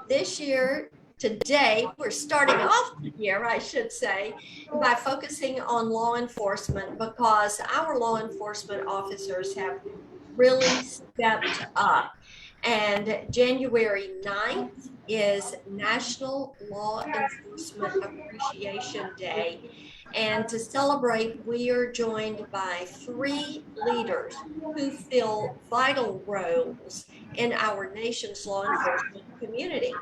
This year, today, we're starting off the year, I should say, by focusing on law enforcement because our law enforcement officers have really stepped up. And January 9th is National Law Enforcement Appreciation Day. And to celebrate, we are joined by three leaders who fill vital roles in our nation's law enforcement community.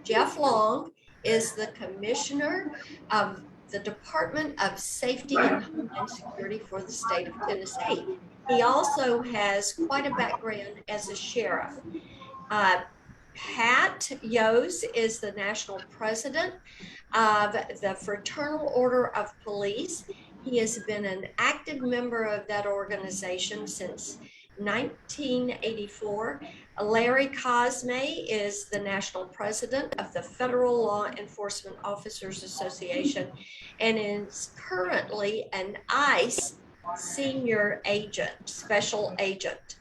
Jeff Long is the Commissioner of the Department of Safety and Homeland Security for the state of Tennessee. He also has quite a background as a sheriff. Uh, Pat Yose is the national president of the Fraternal Order of Police. He has been an active member of that organization since 1984. Larry Cosme is the national president of the Federal Law Enforcement Officers Association and is currently an ICE senior agent, special agent.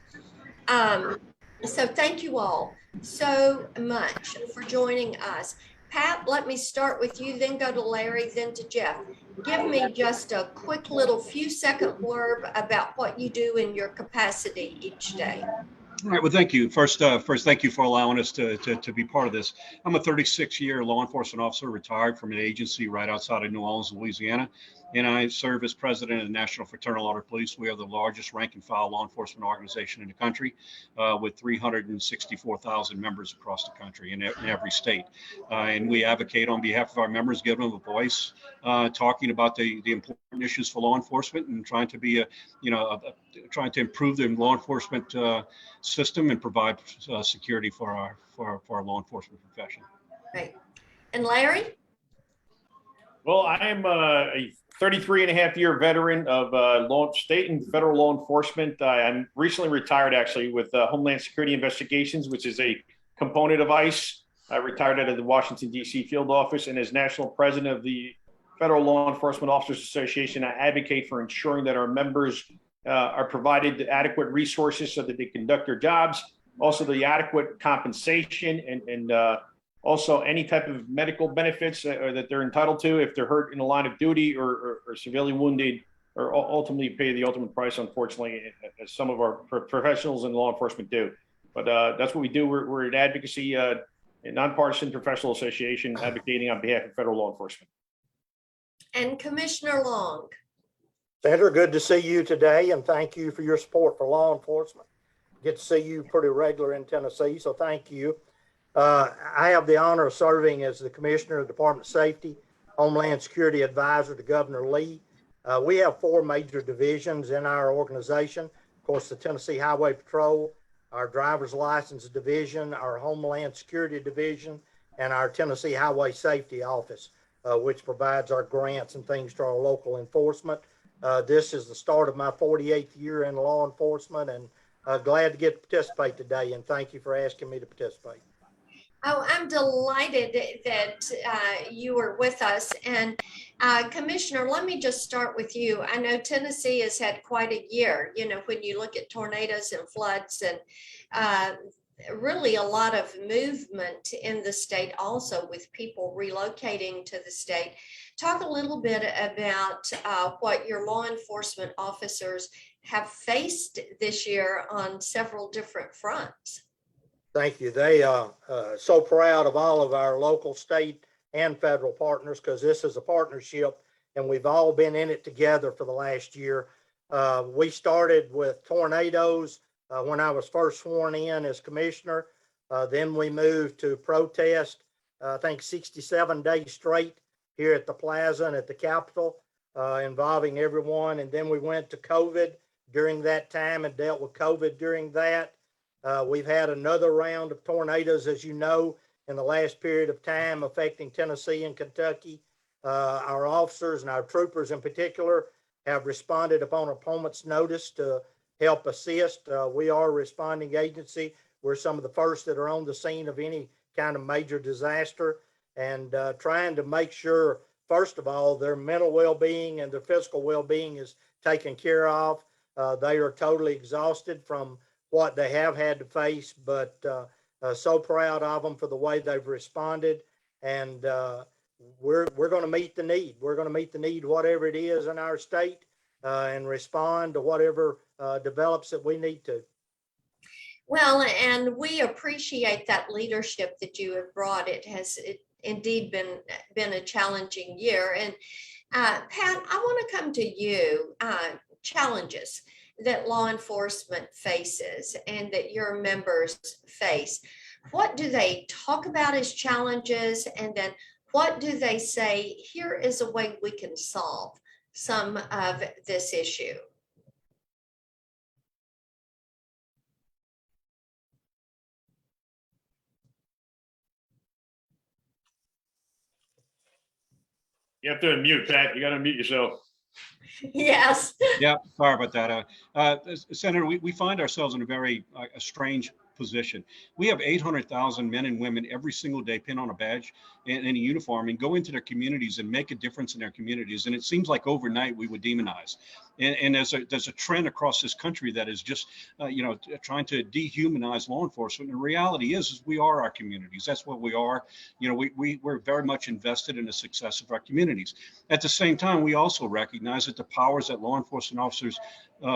So thank you all so much for joining us. Pat, let me start with you, then go to Larry, then to Jeff. Give me just a quick little few second blurb about what you do in your capacity each day. All right. Well, thank you. First, thank you for allowing us to be part of this. I'm a 36-year law enforcement officer, retired from an agency right outside of New Orleans, Louisiana, and I serve as president of the National Fraternal Order of Police. We are the largest rank and file law enforcement organization in the country, with 364,000 members across the country in every state. And we advocate on behalf of our members, giving them a voice, talking about the important issues for law enforcement and trying to be trying to improve the law enforcement system and provide security for our law enforcement profession. Right. And Larry? Well, I am a 33 and a half year veteran of state and federal law enforcement. I'm recently retired, actually, with Homeland Security Investigations, which is a component of ICE. I retired out of the Washington, D.C. field office, and as national president of the Federal Law Enforcement Officers Association, I advocate for ensuring that our members are provided adequate resources so that they conduct their jobs, also the adequate compensation and also any type of medical benefits that they're entitled to if they're hurt in the line of duty or severely wounded, or ultimately pay the ultimate price, unfortunately, as some of our professionals in law enforcement do. But that's what we do. We're an advocacy, a nonpartisan professional association advocating on behalf of federal law enforcement. And Commissioner Long. Senator, good to see you today, and thank you for your support for law enforcement. Get to see you pretty regular in Tennessee, so thank you. I have the honor of serving as the Commissioner of the Department of Safety, Homeland Security Advisor to Governor Lee. We have four major divisions in our organization. Of course, the Tennessee Highway Patrol, our Driver's License Division, our Homeland Security Division, and our Tennessee Highway Safety Office, which provides our grants and things to our local enforcement. This is the start of my 48th year in law enforcement, and glad to get to participate today, and thank you for asking me to participate. Oh, I'm delighted that you were with us. And Commissioner, let me just start with you. I know Tennessee has had quite a year, when you look at tornadoes and floods and really a lot of movement in the state also with people relocating to the state. Talk a little bit about what your law enforcement officers have faced this year on several different fronts. Thank you. They are so proud of all of our local, state, and federal partners, because this is a partnership and we've all been in it together for the last year. We started with tornadoes when I was first sworn in as commissioner. Then we moved to protest, I think 67 days straight here at the plaza and at the Capitol, involving everyone. And then we went to COVID during that time and dealt with COVID during that. We've had another round of tornadoes, as you know, in the last period of time affecting Tennessee and Kentucky. Our officers and our troopers in particular have responded upon a moment's notice to help assist. We are a responding agency. We're some of the first that are on the scene of any kind of major disaster, and trying to make sure, first of all, their mental well-being and their physical well-being is taken care of. They are totally exhausted from what they have had to face, but So proud of them for the way they've responded, and we're going to meet the need. We're going to meet the need, whatever it is in our state, and respond to whatever develops that we need to. Well, and we appreciate that leadership that you have brought. Indeed been a challenging year. And Pat, I want to come to you. Challenges that law enforcement faces and that your members face. What do they talk about as challenges? And then what do they say, here is a way we can solve some of this issue? You have to unmute, Pat. You got to unmute yourself. Yes. Yeah, sorry about that. Senator, we find ourselves in a very a strange position. We have 800,000 men and women every single day pin on a badge and a uniform and go into their communities and make a difference in their communities. And it seems like overnight we would demonize. And there's a trend across this country that is just, trying to dehumanize law enforcement. And the reality is we are our communities. That's what we are. We're very much invested in the success of our communities. At the same time, we also recognize that the powers that law enforcement officers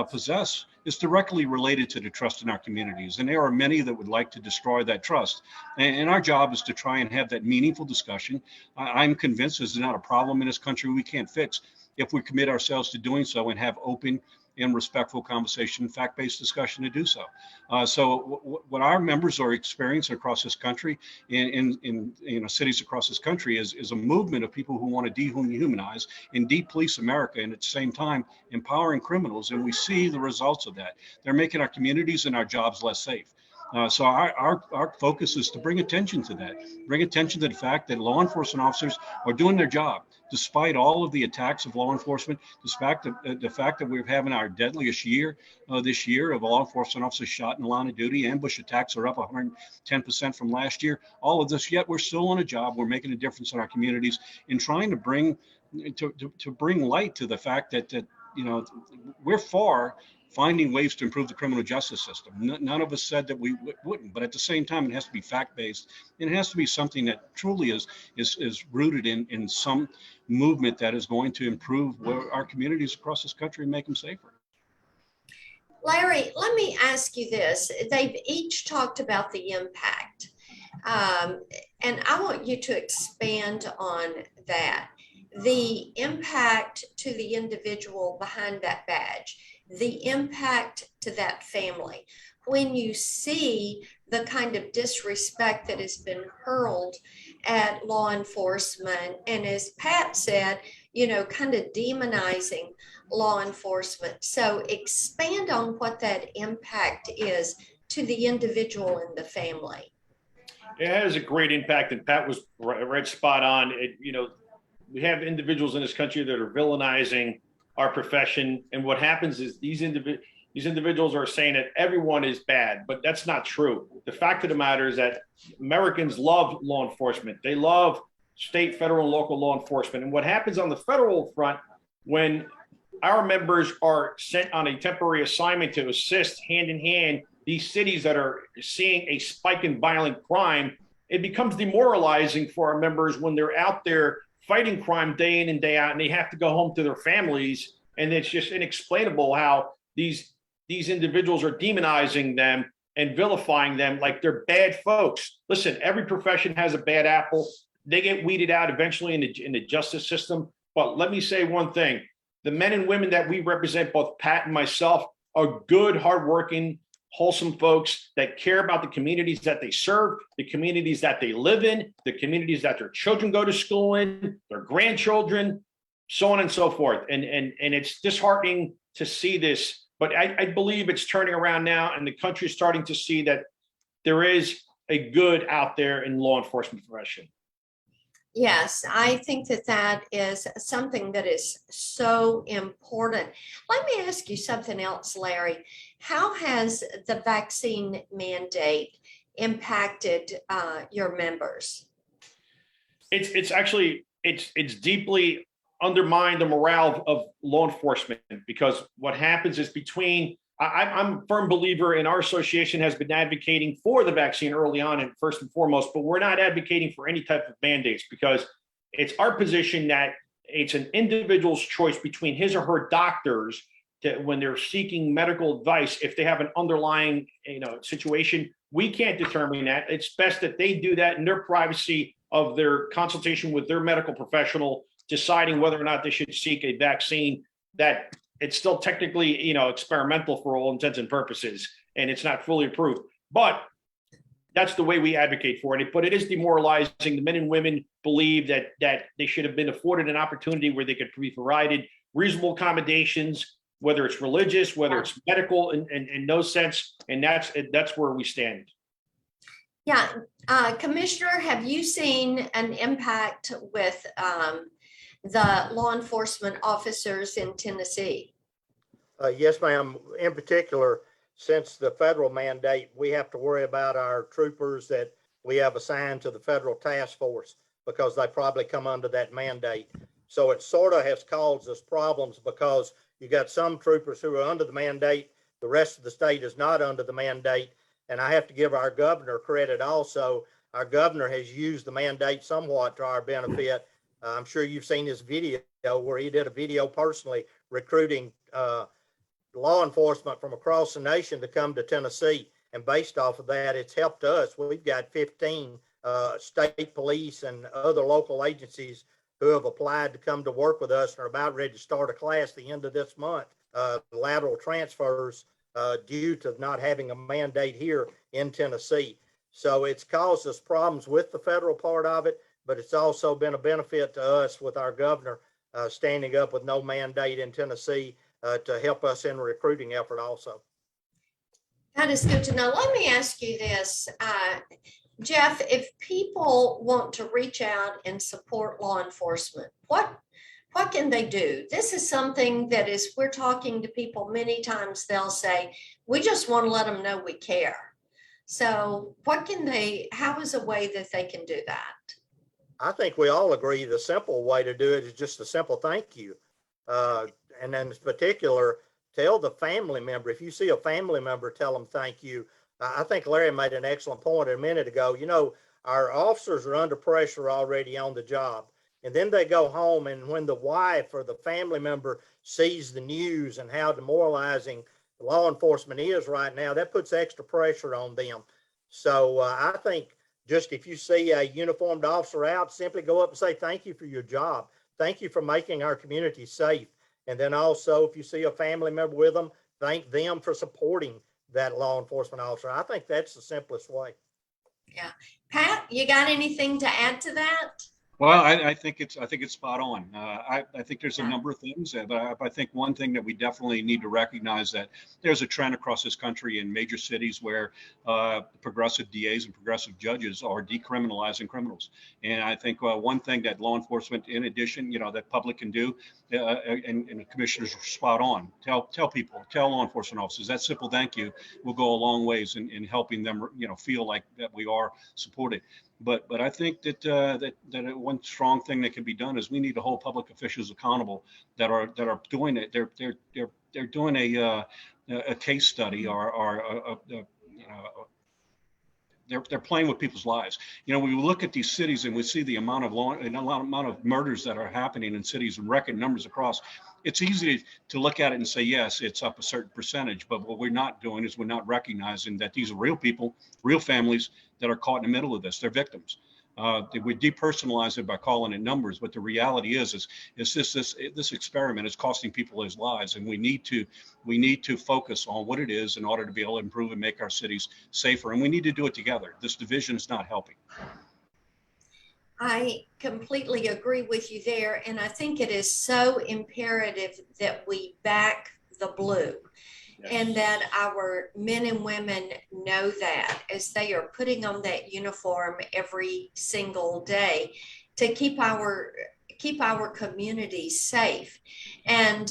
possess is directly related to the trust in our communities. And there are many that would like to destroy that trust. And our job is to try and have that meaningful discussion. I'm convinced there's not a problem in this country we can't fix if we commit ourselves to doing so and have open and respectful conversation, fact-based discussion to do so. So what our members are experiencing across this country, in cities across this country, is a movement of people who want to dehumanize and de-police America, and at the same time empowering criminals. And we see the results of that. They're making our communities and our jobs less safe. So our focus is to bring attention to that, bring attention to the fact that law enforcement officers are doing their job, despite all of the attacks of law enforcement, despite the fact that we're having our deadliest year this year of law enforcement officers shot in the line of duty. Ambush attacks are up 110% from last year. All of this, yet we're still on a job. We're making a difference in our communities and trying to bring light to the fact that we're finding ways to improve the criminal justice system. None of us said that we wouldn't, but at the same time, it has to be fact-based, and it has to be something that truly is rooted in some movement that is going to improve our communities across this country and make them safer. Larry, let me ask you this. They've each talked about the impact, and I want you to expand on that. The impact to the individual behind that badge, the impact to that family. When you see the kind of disrespect that has been hurled at law enforcement, and as Pat said, kind of demonizing law enforcement. So expand on what that impact is to the individual and the family. It has a great impact, and Pat was right spot on. We have individuals in this country that are villainizing our profession, and what happens is these individuals are saying that everyone is bad, but that's not true. The fact of the matter is that Americans love law enforcement. They love state, federal, and local law enforcement. And what happens on the federal front, when our members are sent on a temporary assignment to assist hand in hand these cities that are seeing a spike in violent crime, it becomes demoralizing for our members when they're out there fighting crime day in and day out, and they have to go home to their families. And it's just inexplainable how these individuals are demonizing them and vilifying them like they're bad folks. Listen, every profession has a bad apple. They get weeded out eventually in the justice system. But let me say one thing. The men and women that we represent, both Pat and myself, are good, hardworking, wholesome folks that care about the communities that they serve, the communities that they live in, the communities that their children go to school in, their grandchildren, so on and so forth. And it's disheartening to see this, but I believe it's turning around now, and the country is starting to see that there is a good out there in law enforcement profession. Yes, I think that is something that is so important. Let me ask you something else, Larry. How has the vaccine mandate impacted your members? It's actually deeply undermined the morale of law enforcement, because what happens is between I'm a firm believer, and our association has been advocating for the vaccine early on and first and foremost, but we're not advocating for any type of mandates because it's our position that it's an individual's choice between his or her doctors to, when they're seeking medical advice, if they have an underlying, situation, we can't determine that. It's best that they do that in their privacy of their consultation with their medical professional, deciding whether or not they should seek a vaccine that it's still technically, experimental for all intents and purposes, and it's not fully approved. But that's the way we advocate for it. But it is demoralizing. The men and women believe that they should have been afforded an opportunity where they could be provided reasonable accommodations, whether it's religious, whether it's medical, in no sense. And that's where we stand. Yeah, Commissioner, have you seen an impact with the law enforcement officers in Tennessee? Yes, ma'am. In particular, since the federal mandate, we have to worry about our troopers that we have assigned to the federal task force because they probably come under that mandate. So it sort of has caused us problems because you got some troopers who are under the mandate. The rest of the state is not under the mandate. And I have to give our governor credit also. Our governor has used the mandate somewhat to our benefit. I'm sure you've seen his video where he did a video personally recruiting law enforcement from across the nation to come to Tennessee. And based off of that, it's helped us. We've got 15 state police and other local agencies who have applied to come to work with us and are about ready to start a class the end of this month. Lateral transfers due to not having a mandate here in Tennessee. So it's caused us problems with the federal part of it, but it's also been a benefit to us with our governor standing up with no mandate in Tennessee to help us in the recruiting effort also. That is good to know. Let me ask you this, Jeff, if people want to reach out and support law enforcement, what can they do? This is something that is, we're talking to people many times, they'll say, we just want to let them know we care. So how is a way that they can do that? I think we all agree the simple way to do it is just a simple thank you. And then in particular, tell the family member, if you see a family member, tell them thank you. I think Larry made an excellent point a minute ago. Our officers are under pressure already on the job. And then they go home, and when the wife or the family member sees the news and how demoralizing law enforcement is right now, that puts extra pressure on them. So I think just if you see a uniformed officer out, simply go up and say, thank you for your job. Thank you for making our community safe. And then also, if you see a family member with them, thank them for supporting that law enforcement officer. I think that's the simplest way. Yeah. Pat, you got anything to add to that? Well, I think it's spot on. I think there's a number of things, but I think one thing that we definitely need to recognize that there's a trend across this country in major cities where progressive DAs and progressive judges are decriminalizing criminals. And I think one thing that law enforcement, in addition, that public can do, and the commissioners are spot on. Tell people, tell law enforcement officers that simple thank you will go a long ways in helping them, feel like that we are supported. But I think that one strong thing that can be done is we need to hold public officials accountable that are doing it. They're doing a case study or they're playing with people's lives. When we look at these cities and we see the amount of murders that are happening in cities and record numbers across, it's easy to look at it and say, yes, it's up a certain percentage. But what we're not doing is we're not recognizing that these are real people, real families that are caught in the middle of this. They're victims. We depersonalize it by calling it numbers, but the reality is this experiment is costing people their lives, and we need to focus on what it is in order to be able to improve and make our cities safer. And we need to do it together. This division is not helping. I completely agree with you there, and I think it is so imperative that we back the blue. Yes. And that our men and women know that as they are putting on that uniform every single day to keep our communities safe. And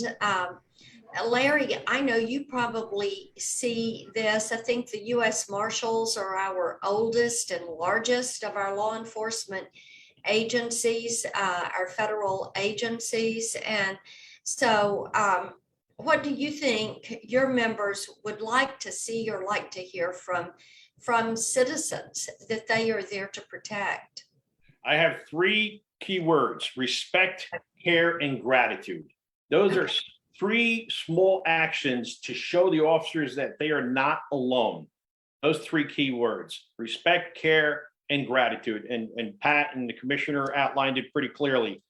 Larry, I know you probably see this. I think the U.S. Marshals are our oldest and largest of our law enforcement agencies, our federal agencies. And so what do you think your members would like to see or like to hear from citizens that they are there to protect? I have three key words: respect, care, and gratitude. Those are three small actions to show the officers that they are not alone. Those three key words: respect, care, and gratitude. And Pat and the commissioner outlined it pretty clearly.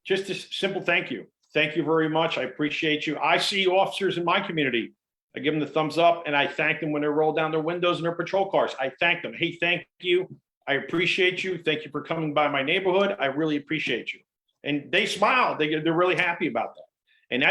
Just a simple thank you. Thank you very much. I appreciate you. I see officers in my community. I give them the thumbs up, and I thank them when they roll down their windows in their patrol cars. I thank them. Hey, thank you. I appreciate you. Thank you for coming by my neighborhood. I really appreciate you. And they smile. They're really happy about that. And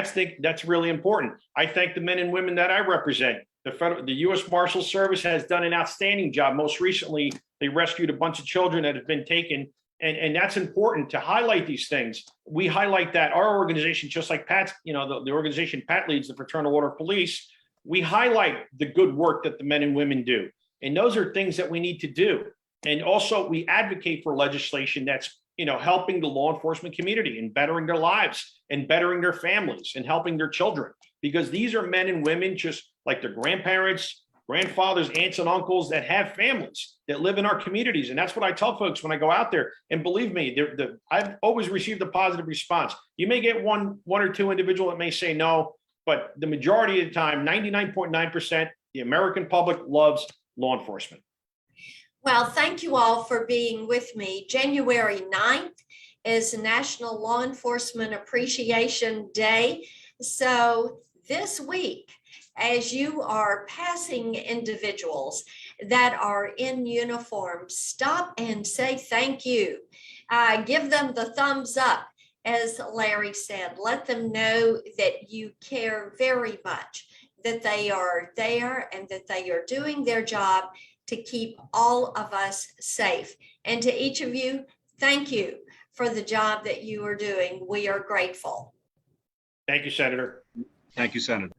that's really important. I thank the men and women that I represent. The U.S. Marshal Service has done an outstanding job. Most recently, they rescued a bunch of children that have been taken. And that's important to highlight these things. We highlight that our organization, just like Pat's, the organization Pat leads, the Fraternal Order of Police, we highlight the good work that the men and women do. And those are things that we need to do. And also we advocate for legislation that's, helping the law enforcement community and bettering their lives and bettering their families and helping their children. Because these are men and women just like their grandparents, grandfathers, aunts, and uncles that have families that live in our communities. And that's what I tell folks when I go out there. And believe me, I've always received a positive response. You may get one or two individual that may say no, but the majority of the time, 99.9%, the American public loves law enforcement. Well, thank you all for being with me. January 9th is National Law Enforcement Appreciation Day. So this week, as you are passing individuals that are in uniform, stop and say thank you. Give them the thumbs up, as Larry said. Let them know that you care very much, that they are there and that they are doing their job to keep all of us safe. And to each of you, thank you for the job that you are doing. We are grateful. Thank you, Senator. Thank you, Senator.